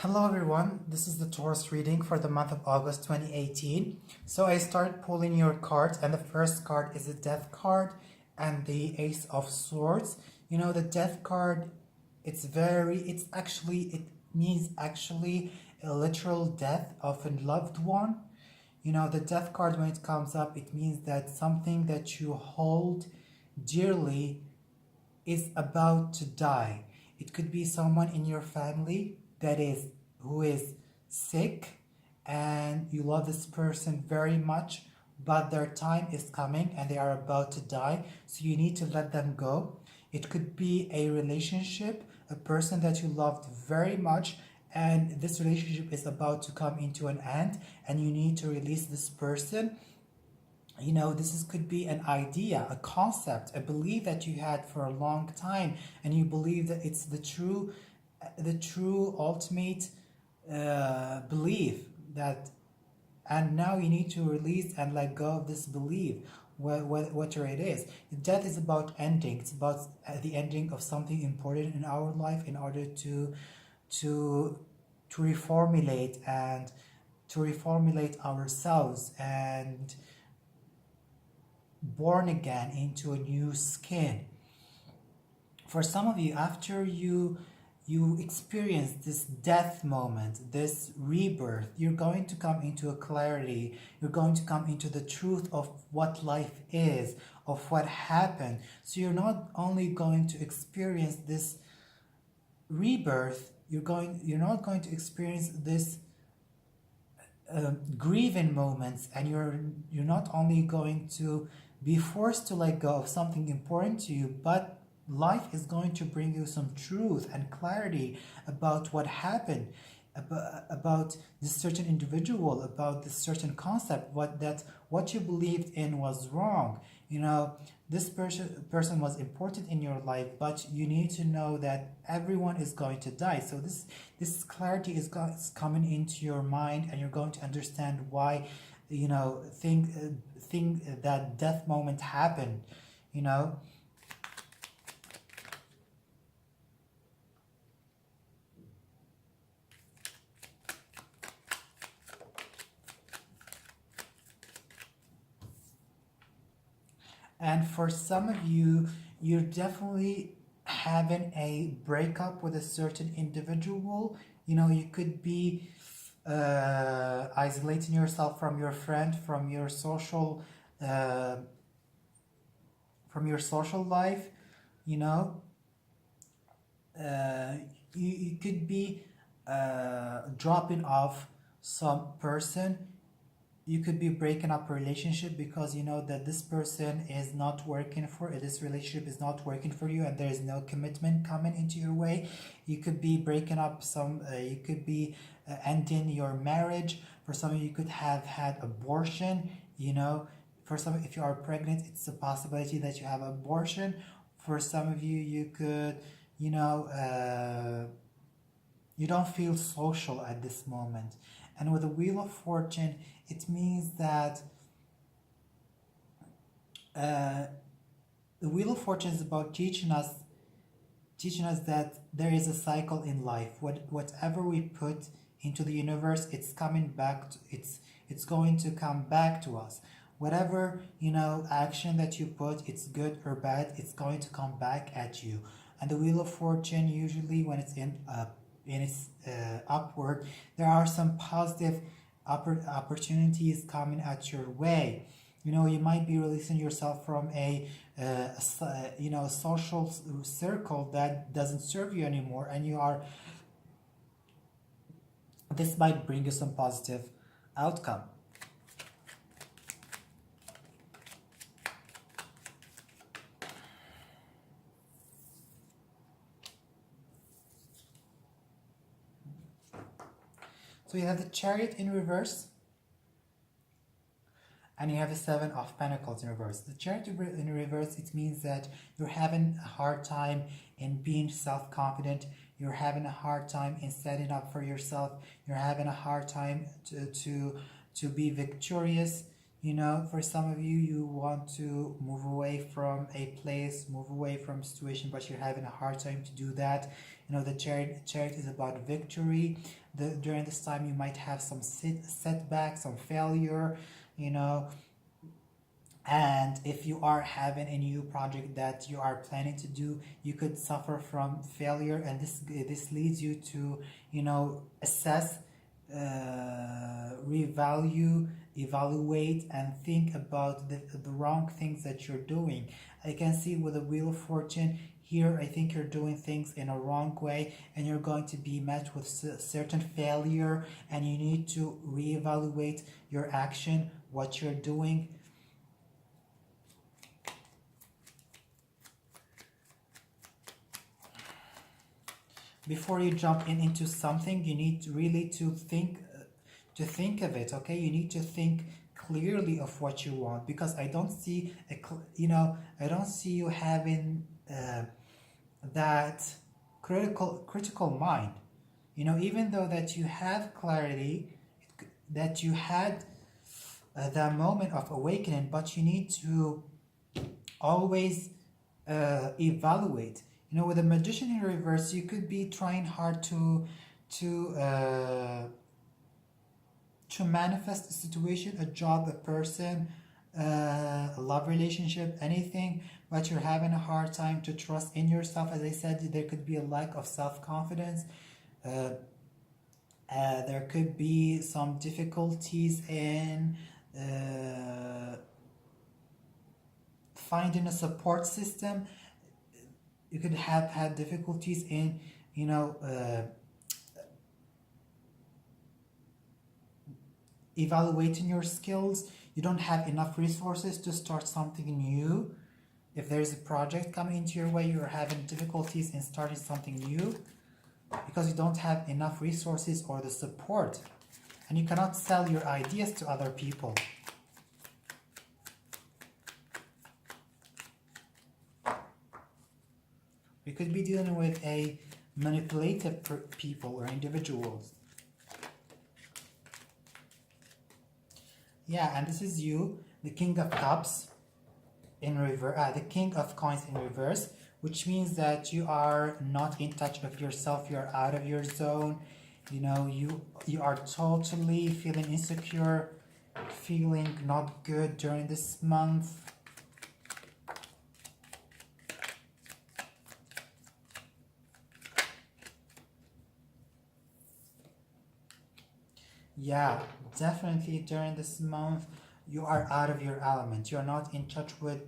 Hello everyone, this is the Taurus reading for the month of August 2018. So I start pulling your cards, and the first card is the Death card and the Ace of Swords. You know, the Death card, it means actually a literal death of a loved one. You know, the Death card, when it comes up, it means that something that you hold dearly is about to die. It could be someone in your family who is sick, and you love this person very much, but their time is coming and they are about to die, so you need to let them go. It could be a relationship, a person that you loved very much, and this relationship is about to come into an end and you need to release this person. You know, could be an idea, a concept, a belief that you had for a long time, and you believe that it's the true ultimate belief that, and now you need to release and let go of this belief, whatever it is. Death is about ending. It's about the ending of something important in our life in order to reformulate and to reformulate ourselves and born again into a new skin. For some of you, after you experience this death moment, this rebirth, you're going to come into a clarity. You're going to come into the truth of what life is, of what happened. So you're not only going to experience this rebirth, you're not going to experience this grieving moments, and you're not only going to be forced to let go of something important to you, but life is going to bring you some truth and clarity about what happened, about this certain individual, about this certain concept, what you believed in was wrong. You know, this person was important in your life, but you need to know that everyone is going to die. So this clarity is coming into your mind, and you're going to understand why, you know, think that death moment happened. You know. And for some of you, you're definitely having a breakup with a certain individual. You know, you could be isolating yourself from your friend, uh, from your social life. You know, you could be dropping off some person. You could be breaking up a relationship because you know that this person is not working for this relationship is not working for you, and there is no commitment coming into your way. You could be breaking up you could be ending your marriage. For some of you, could have had abortion. You know, for some, if you are pregnant, it's a possibility that you have abortion. For some of you, you could, you know, you don't feel social at this moment. And with the Wheel of Fortune, it means that the Wheel of Fortune is about teaching us that there is a cycle in life. Whatever we put into the universe, it's coming back. It's going to come back to us. Whatever, you know, action that you put, it's good or bad, it's going to come back at you. And the Wheel of Fortune, usually when it's in its upward, there are some positive opportunities coming at your way. You know, you might be releasing yourself from a social circle that doesn't serve you anymore, and this might bring you some positive outcome. So you have the Chariot in reverse, and you have the Seven of Pentacles in reverse. The Chariot in reverse, it means that you're having a hard time in being self-confident. You're having a hard time in setting up for yourself. You're having a hard time to be victorious. You know, for some of you, you want to move away from a place, move away from a situation, but you're having a hard time to do that. You know, the chariot is about victory. During this time, you might have some setbacks, some failure, you know. And if you are having a new project that you are planning to do, you could suffer from failure, and this leads you to, you know, assess, revalue, evaluate, and think about the wrong things that you're doing. I can see with the Wheel of Fortune here, I think you're doing things in a wrong way, and you're going to be met with certain failure, and you need to reevaluate your action, what you're doing. Before you jump into something, you need really to think of it. Okay, you need to think clearly of what you want, because I don't see you know, I don't see you having that critical mind. You know, even though that you have clarity, that you had the moment of awakening, but you need to always evaluate. You know, with a Magician in reverse, you could be trying hard to uh, to manifest a situation, a job, a person, a love relationship, anything, but you're having a hard time to trust in yourself. As I said, there could be a lack of self-confidence. Uh, there could be some difficulties in finding a support system. You could have had difficulties in, you know, evaluating your skills. You don't have enough resources to start something new. If there's a project coming into your way, you're having difficulties in starting something new because you don't have enough resources or the support, and you cannot sell your ideas to other people. We could be dealing with a manipulative people or individuals. Yeah, and this is you, the King of Cups in reverse, the King of Coins in reverse, which means that you are not in touch with yourself. You're out of your zone. You know, you are totally feeling insecure, feeling not good during this month. Yeah, definitely during this month you are out of your element. You're not in touch with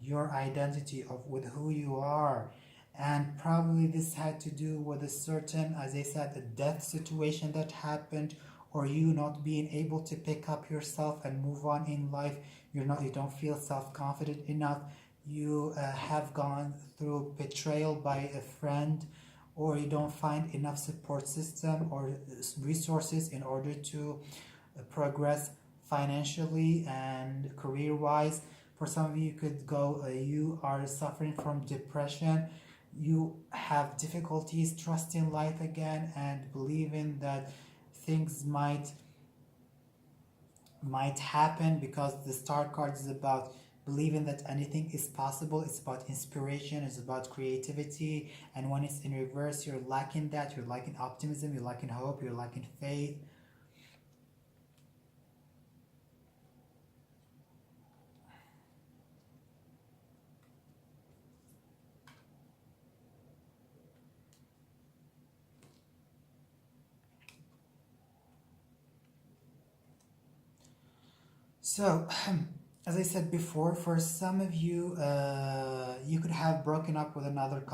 your identity of with who you are. And probably this had to do with a certain, as I said, a death situation that happened, or you not being able to pick up yourself and move on in life. You don't feel self-confident enough. You have gone through betrayal by a friend, or you don't find enough support system or resources in order to progress financially and career wise. For some of you, could go you are suffering from depression. You have difficulties trusting life again and believing that things might happen, because the star card is about believing that anything is possible. It's about inspiration, it's about creativity, and when it's in reverse, you're lacking that. You're lacking optimism, you're lacking hope, you're lacking faith. So as I said before, for some of you, you could have broken up with another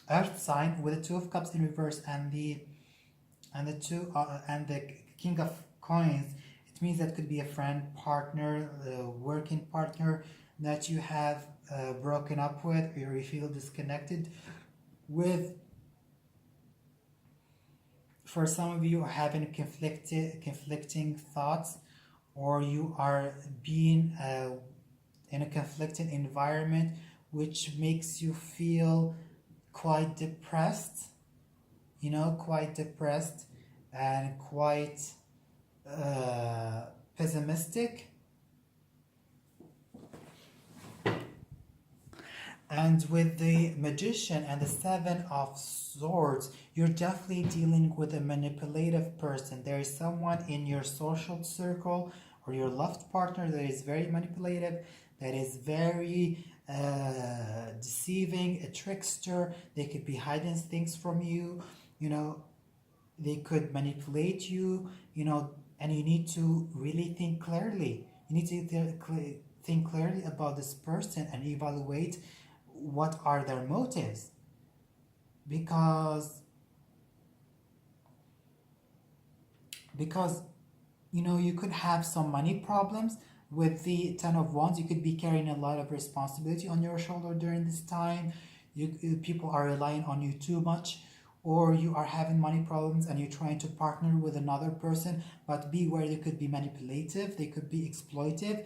earth sign, with the Two of Cups in reverse and the King of Coins. It means that could be a friend, partner, working partner that you have broken up with, or you feel disconnected with. For some of you are having conflicting thoughts, or you are being in a conflicting environment, which makes you feel quite depressed, quite depressed and quite pessimistic. And with the Magician and the Seven of Swords, you're definitely dealing with a manipulative person. There is someone in your social circle or your loved partner that is very manipulative, that is very deceiving, a trickster. They could be hiding things from you, you know, they could manipulate you, you know, and you need to really think clearly. You need to think clearly about this person and evaluate what are their motives, because because you know, you could have some money problems. With the Ten of Wands, you could be carrying a lot of responsibility on your shoulder during this time. People are relying on you too much, or you are having money problems and you're trying to partner with another person, but beware, they could be manipulative, they could be exploitive.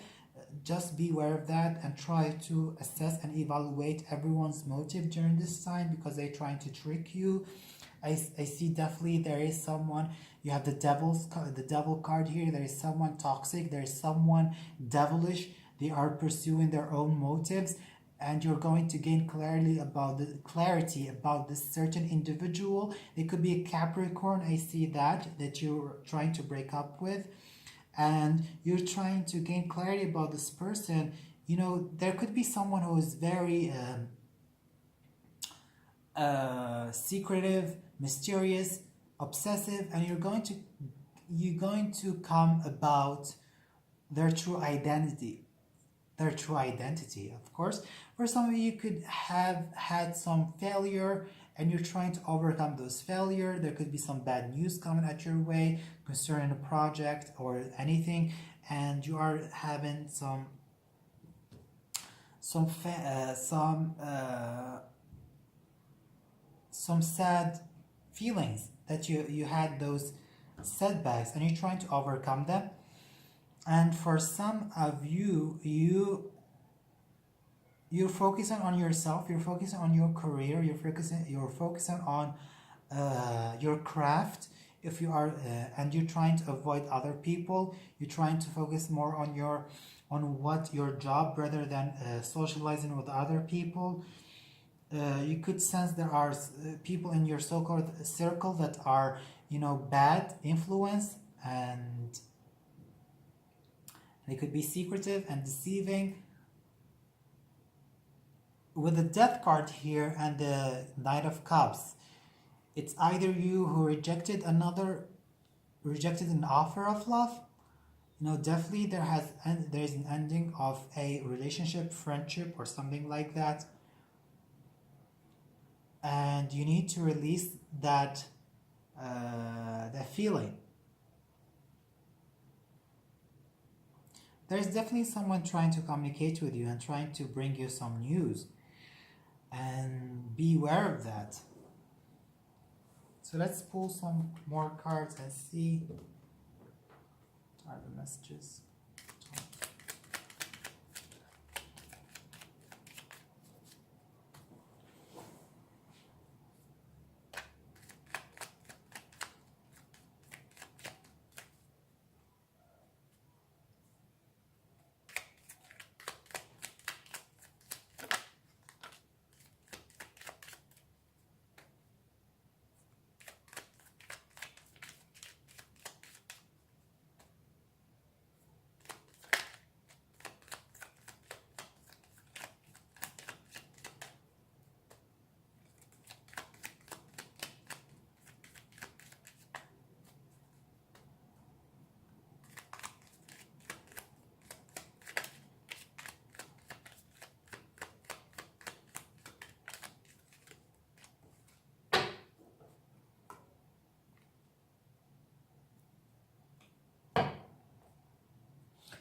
Just be aware of that and try to assess and evaluate everyone's motive during this time, because they're trying to trick you. I see definitely there is someone. You have the devil card here. There is someone toxic, there is someone devilish. They are pursuing their own motives, and you're going to gain clarity about this certain individual. It could be a Capricorn. I see that you're trying to break up with, and you're trying to gain clarity about this person. You know, there could be someone who is very secretive, mysterious, obsessive, and you're going to come about their true identity. Of course. For some of you, you could have had some failure and you're trying to overcome those failure. There could be some bad news coming at your way concerning a project or anything, and you are having some sad feelings that you had those setbacks and you're trying to overcome them. And for some of you, you're focusing on yourself, you're focusing on your career, you're focusing on your craft. If you are and you're trying to avoid other people, you're trying to focus more on your job rather than socializing with other people. You could sense there are people in your so-called circle that are, you know, bad influence, and they could be secretive and deceiving. With the Death card here and the Knight of Cups, it's either you who rejected an offer of love. You know, definitely there is an ending of a relationship, friendship, or something like that, and you need to release that feeling. There's definitely someone trying to communicate with you and trying to bring you some news, and be aware of that. So let's pull some more cards and see what are the messages.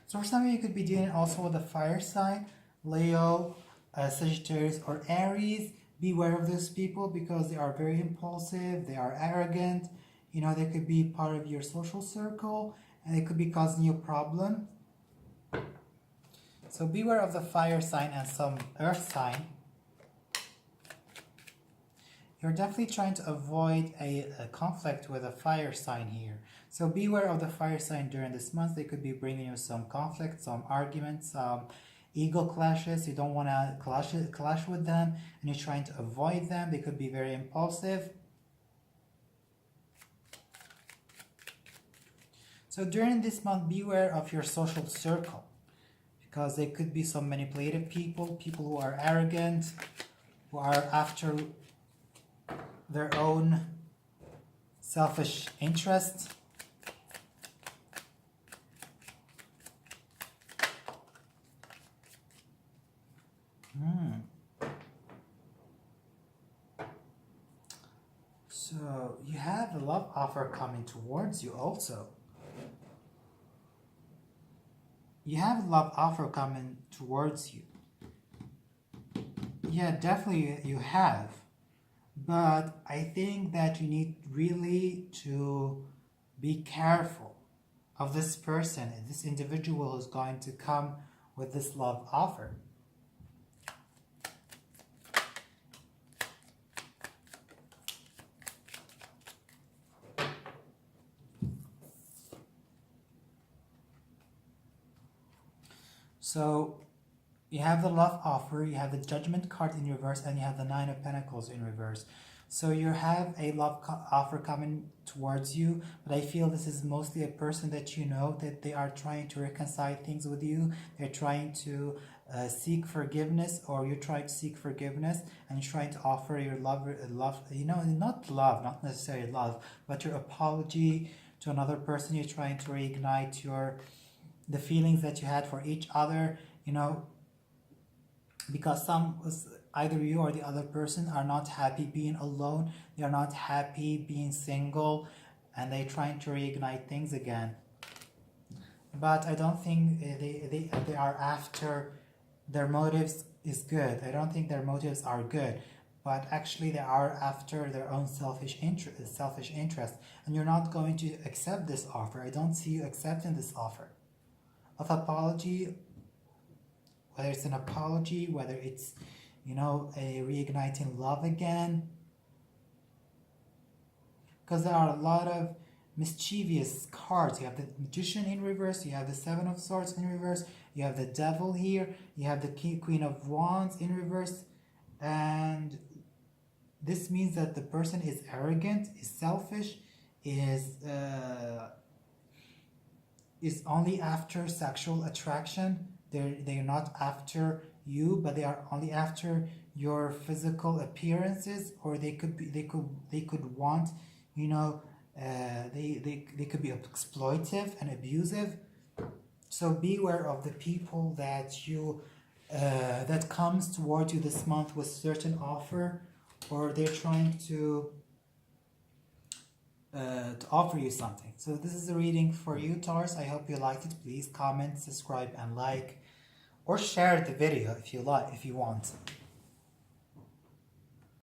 So for some of you, could be dealing also with a fire sign, Leo, Sagittarius, or Aries. Beware of those people because they are very impulsive, they are arrogant. You know, they could be part of your social circle and they could be causing you a problem. So beware of the fire sign and some earth sign. you're definitely trying to avoid a conflict with a fire sign here. So beware of the fire sign during this month. They could be bringing you some conflict, some arguments, some ego clashes. You don't want to clash with them, and you're trying to avoid them. They could be very impulsive. So during this month, beware of your social circle, because there could be some manipulative people, people who are arrogant, who are after their own selfish interests. So you have a love offer coming towards you also. You have a love offer coming towards you. Yeah, definitely you have. But I think that you need really to be careful of this person, this individual who's going to come with this love offer. So you have the love offer, you have the judgment card in reverse, and you have the 9 of Pentacles in reverse. So you have a love offer coming towards you, but I feel this is mostly a person that you know, that they are trying to reconcile things with you. They're trying to seek forgiveness, or you're trying to seek forgiveness, and you're trying to offer your love, not necessarily love, but your apology to another person. You're trying to reignite the feelings that you had for each other, because either you or the other person are not happy being alone, they are not happy being single, and they're trying to reignite things again. But I don't think they are after, their motives is good. I don't think their motives are good, but actually they are after their own selfish interest, and you're not going to accept this offer. I don't see you accepting this offer of apology, whether it's an apology, whether it's, a reigniting love again. Because there are a lot of mischievous cards. You have the Magician in reverse, you have the 7 of Swords in reverse, you have the Devil here, you have the Queen of Wands in reverse, and this means that the person is arrogant, is selfish, is only after sexual attraction. They're not after you, but they are only after your physical appearances, or they could want, they could be exploitive and abusive. So beware of the people that that comes towards you this month with certain offer, or they're trying to offer you something. So this is a reading for you, Taurus. I hope you liked it. Please comment, subscribe, and like, or share the video if you want.